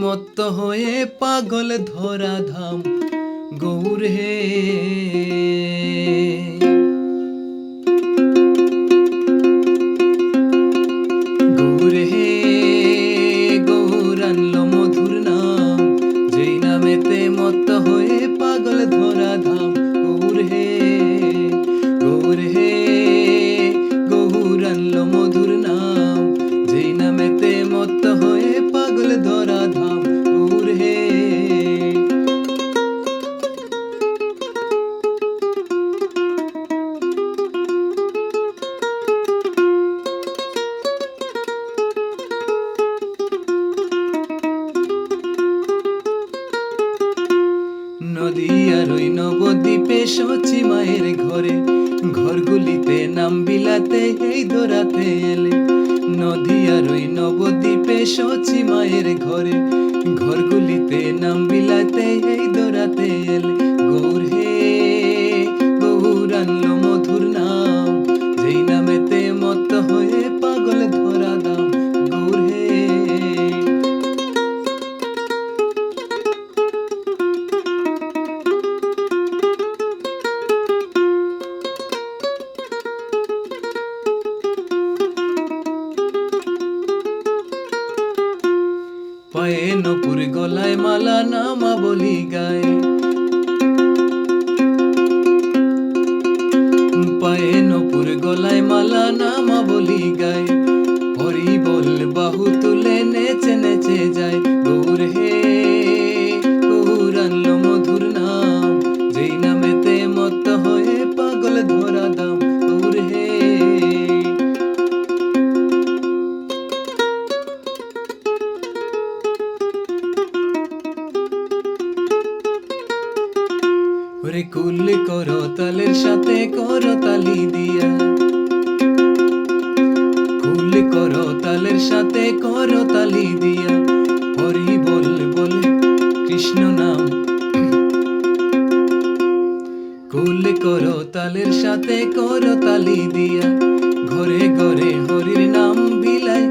মত্ত হয়ে পাগল ধরা ধাম গৌর হে। গৌর হে গৌর আনলো মধুর নাম, যেই নামেতে মত্ত হয়ে পাগল ধরা ধাম গৌর হে। গৌর হে গৌর আনলো মধুর নাম, যেই নামেতে মত্ত হয়ে পাগল ধরা ধাম গৌর হে। নদী আর ওই নবদ্বীপে সচি মায়ের ঘরে, ঘরগুলিতে নাম বিলাতে এই দোরাতে এলে। নদী আর ওই নবদ্বীপে সচি মায়ের ঘরে, ঘরগুলিতে নাম বিলাতে এই দোরাতে এলে। গৌর হে গৌর আনলো মধুর নাম, যেই নামেতে মত্ত হয়ে পাগল ধরা দাম গৌর হে। পায়ে নপুর গলায় মালা নামা বলি গায়, পায়ে নপুর গলায় মালা নামা বলি গায়। হরি বল বাহু তুলে নেচে নেচে যায় গৌর হে। গৌর আনলো মধুর নাম, যেই নামেতে মত্ত হয়ে পাগল ধরা দাম গৌর হে। ওরে কুল করো তালের সাথে করো তালি দিয়া, কুল করো তালের সাথে করো তালি দিয়া। হরি বল বলে কৃষ্ণ নাম, কুল করো তালের সাথে করো তালি দিয়া। ঘরে ঘরে হরির নাম বিলাই,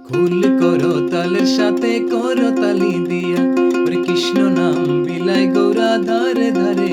কুল করো তালের সাথে করো তালি দিয়া। কৃষ্ণ নাম বিলাই গৌরা ধারে ধারে